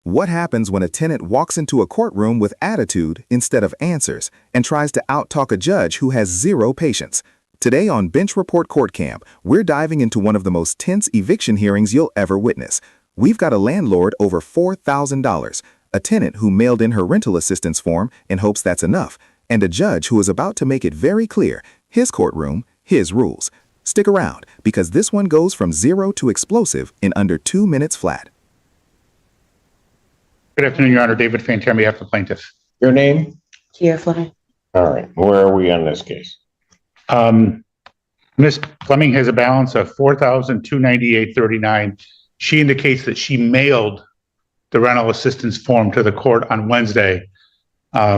What happens when a tenant walks into a courtroom with attitude instead of answers and tries to out-talk a judge who has zero patience? Today on Bench Report Court Camp, we're diving into one of the most tense eviction hearings you'll ever witness. We've got a landlord over $4,000, a tenant who mailed in her rental assistance form in hopes that's enough, and a judge who is about to make it very clear, his courtroom, his rules. Stick around, because this one goes from zero to explosive in under 2 minutes flat. Good afternoon, Your Honor. David Fantier on behalf of the plaintiff. Your name? Kier Fleming. All right. Where are we on this case? Ms. Fleming has a balance of $4,298.39. She indicates that she mailed the rental assistance form to the court on Wednesday.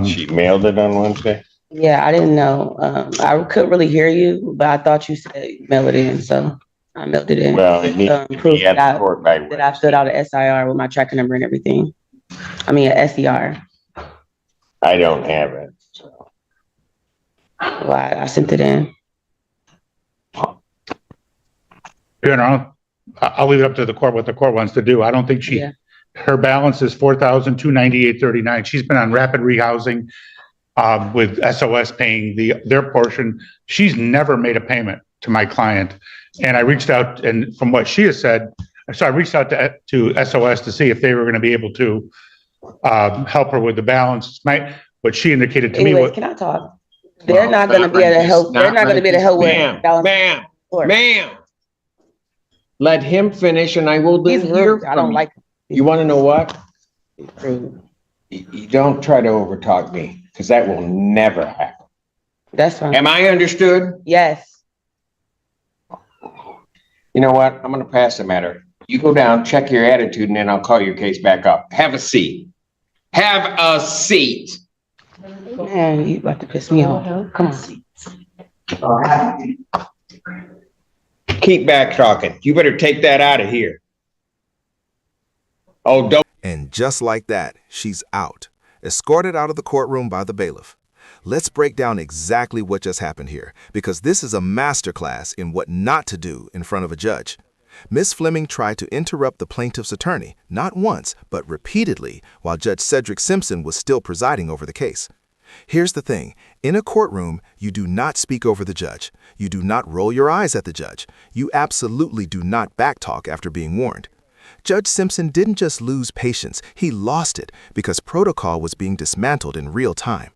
She mailed it on Wednesday? Yeah, I didn't know. I couldn't really hear you, but I thought you said mail it in, so I mailed it in. Well, it needs to proof be at that the court by I filled out an SIR with my tracking number and everything. I mean, an SER. I don't have it. So. Well, I sent it in. Your Honor, I'll leave it up to the court what the court wants to do. I don't think her balance is $4,298.39. She's been on rapid rehousing with SOS paying their portion. She's never made a payment to my client. And I reached out, and from what she has said, so I reached out to SOS to see if they were going to be able to help her with the balance. What she indicated to me was, can I talk? They're not going to be able to help. They're not going to be able to help with balance. Ma'am. Let him finish, and I will hear from I don't like. You want to know what? You don't try to overtalk me, because that will never happen. That's fine. Am I understood? Yes. You know what? I'm going to pass the matter. You go down, check your attitude, and then I'll call your case back up. Have a seat. Have a seat. Man, you about to piss me off. Come on. Keep back talking. You better take that out of here. Oh, don't. And just like that, she's out, escorted out of the courtroom by the bailiff. Let's break down exactly what just happened here, because this is a masterclass in what not to do in front of a judge. Ms. Fleming tried to interrupt the plaintiff's attorney, not once, but repeatedly, while Judge Cedric Simpson was still presiding over the case. Here's the thing. In a courtroom, you do not speak over the judge. You do not roll your eyes at the judge. You absolutely do not backtalk after being warned. Judge Simpson didn't just lose patience, he lost it because protocol was being dismantled in real time.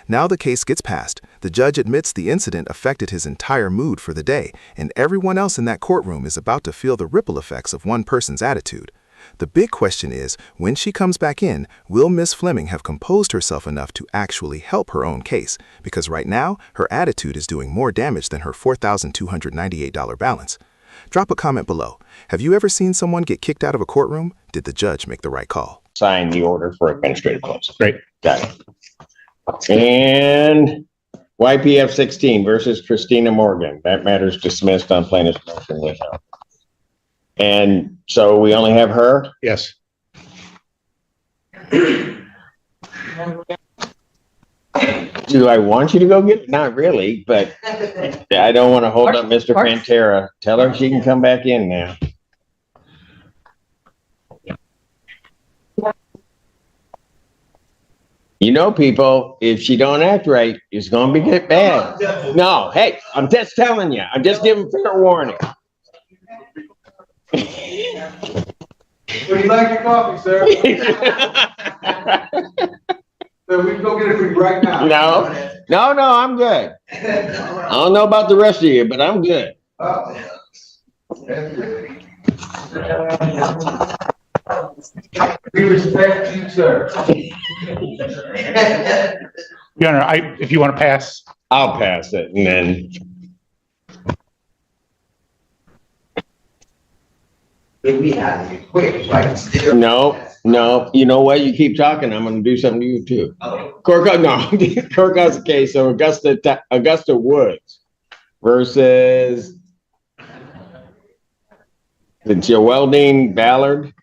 Now the case gets passed, the judge admits the incident affected his entire mood for the day, and everyone else in that courtroom is about to feel the ripple effects of one person's attitude. The big question is, when she comes back in, will Ms. Fleming have composed herself enough to actually help her own case? Because right now, her attitude is doing more damage than her $4,298 balance. Drop a comment below. Have you ever seen someone get kicked out of a courtroom? Did the judge make the right call? Sign the order for administrative close. great. Got it. And YPF16 versus Christina Morgan. That matter is dismissed on plaintiff's motion without. And so we only have her? Yes. Do I want you to go get it? Not really, but I don't want to hold up Mr. Pantera. Tell her she can come back in now. You know, people, if she don't act right, it's going to get bad. No, hey, I'm just telling you. I'm just giving fair warning. Would you like your coffee, sir? So we can go get it for you right now. No, I'm good. I don't know about the rest of you, but I'm good. We respect you, sir. Your Honor, if you want to pass. I'll pass it, and then We have to be quick, like. no. You know what? You keep talking, I'm going to do something to you too. Courthouse case. So Augusta Woods versus the Joeldine Ballard.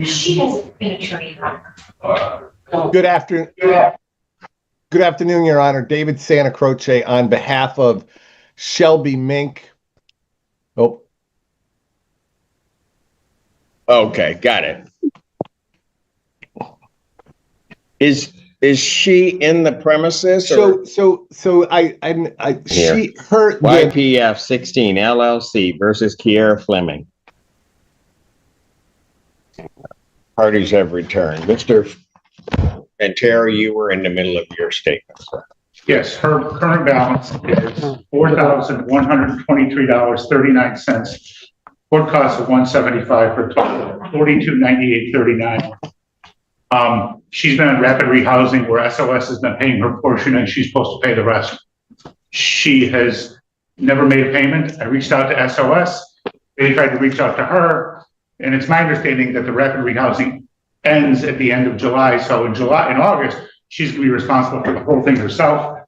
She hasn't been attorney. Good afternoon. Good afternoon, Your Honor. David Santa Croce on behalf of Shelby Mink. Oh, Okay, got it. Is she in the premises or She, her, YPF16 LLC versus Kier Fleming? Parties have returned. Mr. Ventura, you were in the middle of your statement, sir. Yes, her current balance is $4,123.39. Court costs of $175 for a total of $4298.39. She's been on rapid rehousing where SOS has been paying her portion and she's supposed to pay the rest. She has never made a payment. I reached out to SOS. They tried to reach out to her. And it's my understanding that the rapid rehousing ends at the end of July. So in August, she's going to be responsible for the whole thing herself.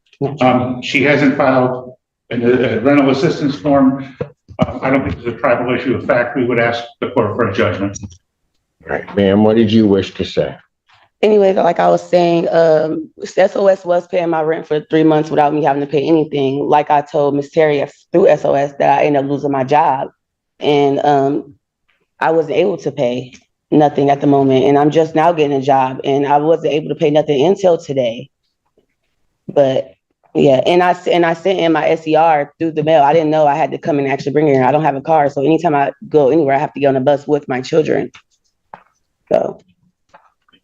She hasn't filed a rental assistance form. I don't think there's a tribal issue of fact. We would ask the court for a judgment. All right, ma'am, what did you wish to say? Anyway, like I was saying, SOS was paying my rent for 3 months without me having to pay anything. Like I told Miss Terry through SOS that I ended up losing my job. And I wasn't able to pay nothing at the moment. And I'm just now getting a job and I wasn't able to pay nothing until today. But yeah, and I sent in my SER through the mail. I didn't know I had to come and actually bring it in. I don't have a car. So anytime I go anywhere, I have to get on a bus with my children. So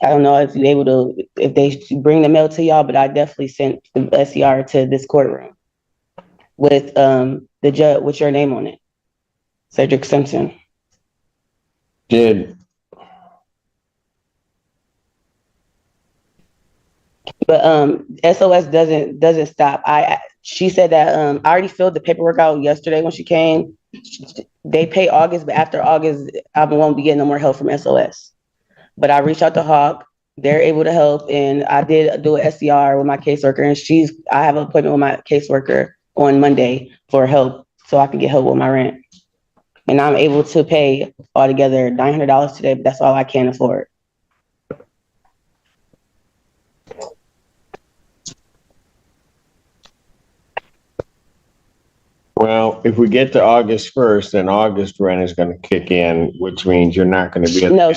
I don't know if you're able to, if they bring the mail to y'all, but I definitely sent the SER to this courtroom with the judge, with your name on it, Cedric Simpson. But SOS doesn't stop. She said that I already filled the paperwork out yesterday when she came. They pay August, but after August, I won't be getting no more help from SOS. But I reached out to Hawk. They're able to help, and I did do an SCR with my caseworker, and I have an appointment with my caseworker on Monday for help, so I can get help with my rent. And I'm able to pay altogether $900 today, but that's all I can afford. Well, if we get to August 1st, then August rent is going to kick in, which means you're not going to be. No,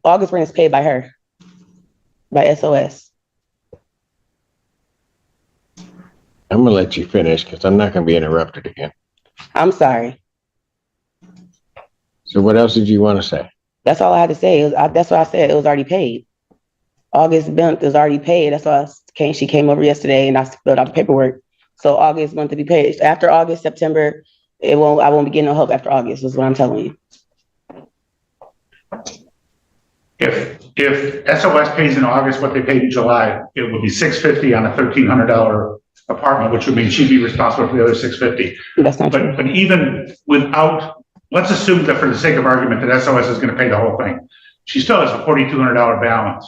August rent is paid by her, by SOS. I'm going to let you finish because I'm not going to be interrupted again. I'm sorry. So what else did you want to say? That's all I had to say. That's what I said. It was already paid. August month is already paid. That's why she came over yesterday and I filled out the paperwork. So August month to be paid. After August, September, I won't be getting no help after August, is what I'm telling you. If SOS pays in August what they paid in July, it would be $650 on a $1,300 apartment, which would mean she'd be responsible for the other $650. That's not true. But even without, let's assume that for the sake of argument that SOS is going to pay the whole thing. She still has a $4,200 balance.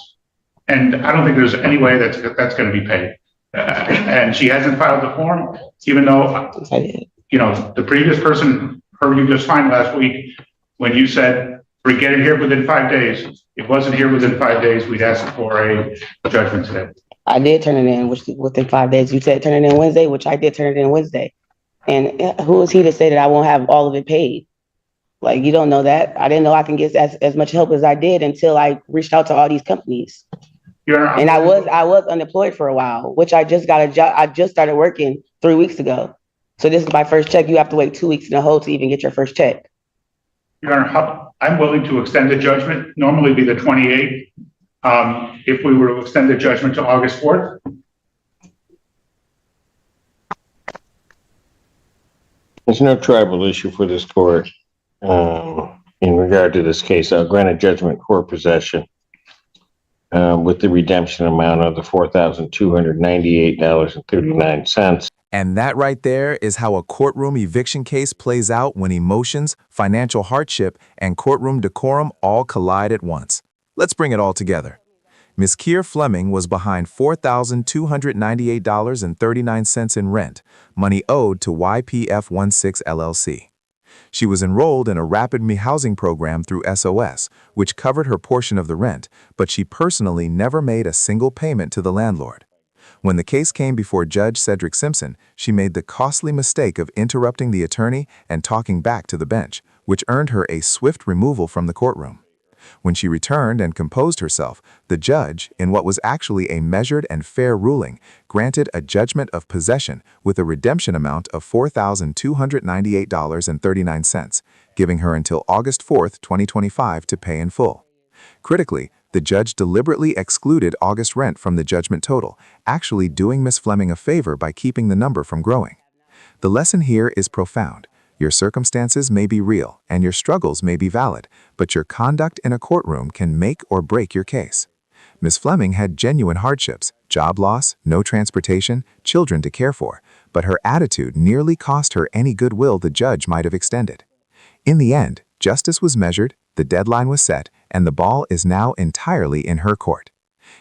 And I don't think there's any way that's going to be paid. And she hasn't filed the form, even though, the previous person heard you just fine last week when you said, we get it here within 5 days. It wasn't here within 5 days. We'd ask for a judgment today. I did turn it in within 5 days. You said turn it in Wednesday, which I did turn it in Wednesday. And who is he to say that I won't have all of it paid? Like, you don't know that. I didn't know I can get as much help as I did until I reached out to all these companies. And I was unemployed for a while, which I just got a job. I just started working 3 weeks ago. So this is my first check. You have to wait 2 weeks in a hole to even get your first check. Your Honor, I'm willing to extend the judgment, normally be the 28th. If we were to extend the judgment to August 4th. There's no tribal issue for this court in regard to this case. I'll grant a judgment court possession with the redemption amount of the $4,298.39. And that right there is how a courtroom eviction case plays out when emotions, financial hardship, and courtroom decorum all collide at once. Let's bring it all together. Ms. Kier Fleming was behind $4,298.39 in rent, money owed to YPF16 LLC. She was enrolled in a rapid rehousing program through SOS, which covered her portion of the rent, but she personally never made a single payment to the landlord. When the case came before Judge Cedric Simpson, she made the costly mistake of interrupting the attorney and talking back to the bench, which earned her a swift removal from the courtroom. When she returned and composed herself, the judge, in what was actually a measured and fair ruling, granted a judgment of possession with a redemption amount of $4,298.39, giving her until August 4, 2025 to pay in full. Critically, the judge deliberately excluded August rent from the judgment total, actually doing Ms. Fleming a favor by keeping the number from growing. The lesson here is profound. Your circumstances may be real and your struggles may be valid, but your conduct in a courtroom can make or break your case. Ms. Fleming had genuine hardships, job loss, no transportation, children to care for, but her attitude nearly cost her any goodwill the judge might have extended. In the end, justice was measured, the deadline was set, and the ball is now entirely in her court.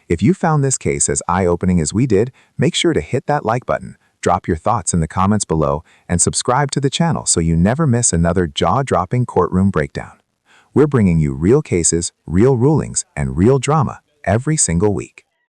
If you found this case as eye-opening as we did, make sure to hit that like button, drop your thoughts in the comments below, and subscribe to the channel so you never miss another jaw-dropping courtroom breakdown. We're bringing you real cases, real rulings, and real drama every single week.